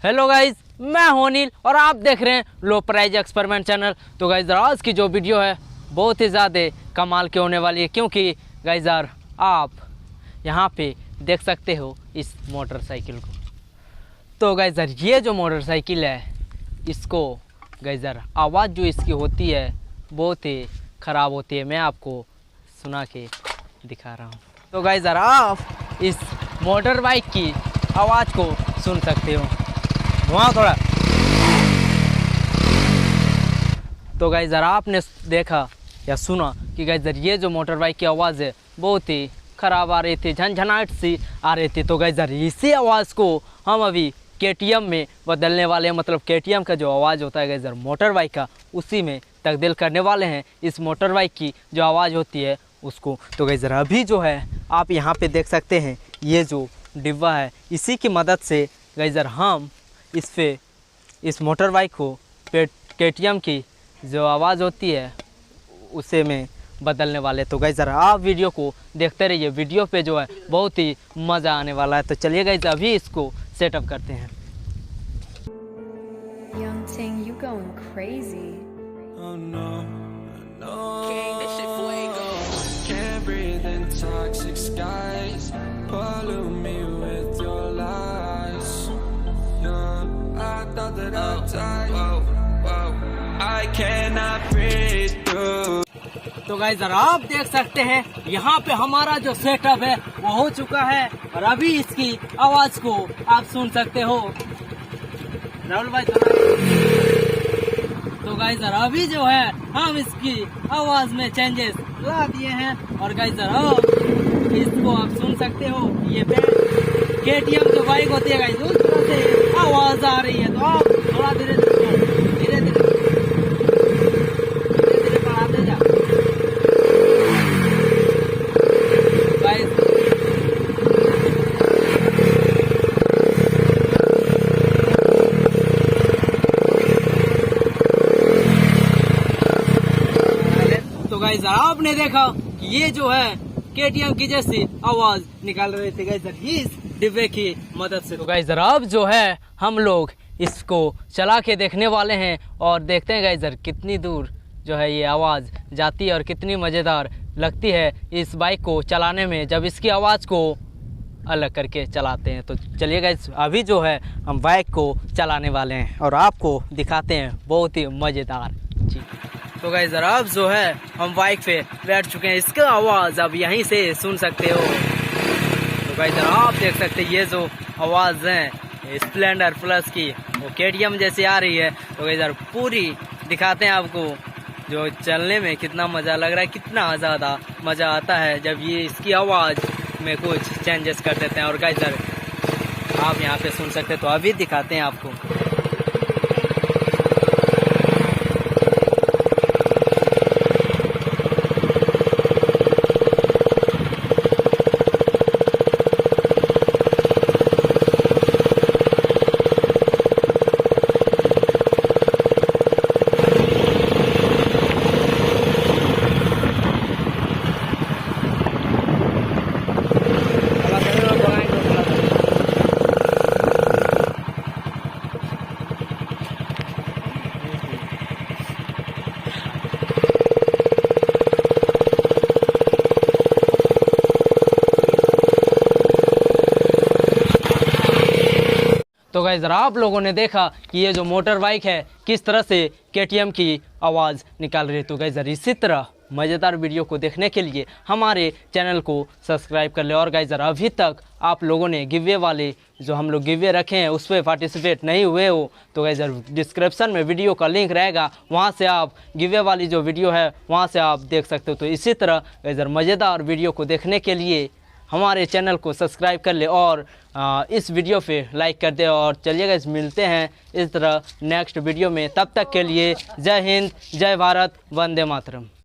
Hello guys, मैं हूं अनिल और आप देख रहे हैं लो प्राइज एक्सपेरिमेंट चैनल। तो गाइज आज की जो वीडियो है बहुत ही ज़्यादा कमाल की होने वाली है, क्योंकि गाइज आप यहां पे देख सकते हो इस मोटरसाइकिल को। तो गाइज ये जो मोटरसाइकिल है इसको गाइज आवाज़ जो इसकी होती है बहुत ही ख़राब होती है। मैं आपको सुना के दिखा रहा हूँ। तो गाइज आप इस मोटर बाइक की आवाज़ को सुन सकते हो वहाँ थोड़ा। तो गाइस ज़रा आपने देखा या सुना कि गाइस ये जो मोटर बाइक की आवाज़ है बहुत ही ख़राब आ रही थी, झनझनाहट सी आ रही थी। तो गाइस इसी आवाज़ को हम अभी KTM में बदलने वाले हैं। मतलब KTM का जो आवाज़ होता है गाइस मोटर बाइक का, उसी में तब्दील करने वाले हैं इस मोटर बाइक की जो आवाज़ होती है उसको। तो गाइस अभी जो है आप यहाँ पे देख सकते हैं ये जो डिब्बा है, इसी की मदद से गाइस हम इस मोटर बाइक को KTM की जो आवाज़ होती है उसे में बदलने वाले। तो गाइस आप वीडियो को देखते रहिए, वीडियो पे जो है बहुत ही मज़ा आने वाला है। तो चलिए गाइस अभी इसको सेटअप करते हैं। Young Ting, you going crazy. Oh no, no. King, this shit fuego. Can't breathe in toxic skies. Pollute me with your lies. Yeah, I thought that I'd die. I cannot breathe through. तो guys आप देख सकते हैं यहाँ पे हमारा जो setup है वो हो चुका है और अभी इसकी आवाज़ को आप सुन सकते हो। राहुल भाई तो गाइस अभी जो है हम इसकी आवाज़ में चेंजेस ला दिए हैं और गाइस इसको आप सुन सकते हो। ये KTM जो बाइक होती है गाइस उस तरह से आवाज़ आ रही है। तो आप थोड़ा धीरे धीरे बढ़ाते जाओ गाइस। तो गाइस आपने देखा कि ये जो है KTM की जैसी आवाज निकाल रहे थे गाइस इस डिब्बे की मदद से। तो गाइस अब जो है हम लोग इसको चला के देखने वाले हैं और देखते हैं गाइस कितनी दूर जो है ये आवाज़ जाती है और कितनी मज़ेदार लगती है इस बाइक को चलाने में जब इसकी आवाज़ को अलग करके चलाते हैं। तो चलिए गाइस अभी जो है हम बाइक को चलाने वाले हैं और आपको दिखाते हैं बहुत ही मज़ेदार चीज़। तो गाइस अब जो है हम बाइक पे बैठ चुके हैं, इसका आवाज़ अब यहीं से सुन सकते हो। तो गाइस आप देख सकते हैं ये जो आवाज़ है स्प्लेंडर प्लस की वो KTM जैसी आ रही है। तो गाइस पूरी दिखाते हैं आपको जो चलने में कितना मज़ा लग रहा है, कितना ज़्यादा मज़ा आता है जब ये इसकी आवाज़ में कुछ चेंजेस कर देते हैं। और गाइस आप यहाँ पे सुन सकते हैं। तो अभी दिखाते हैं आपको। तो गाइस आप लोगों ने देखा कि ये जो मोटर बाइक है किस तरह से KTM की आवाज़ निकाल रही है। तो गाइस इसी तरह मज़ेदार वीडियो को देखने के लिए हमारे चैनल को सब्सक्राइब कर ले। और गाइस अभी तक आप लोगों ने गिवे वाले जो हम लोग गिवे रखे हैं उस पर पार्टिसिपेट नहीं हुए हो तो गाइस डिस्क्रिप्शन में वीडियो का लिंक रहेगा, वहाँ से आप गिवे वाली जो वीडियो है वहाँ से आप देख सकते हो। तो इसी तरह गाइस मज़ेदार वीडियो को देखने के लिए हमारे चैनल को सब्सक्राइब कर ले और इस वीडियो पे लाइक कर दे। और चलिए गाइस मिलते हैं इस तरह नेक्स्ट वीडियो में, तब तक के लिए जय हिंद, जय भारत, वंदे मातरम।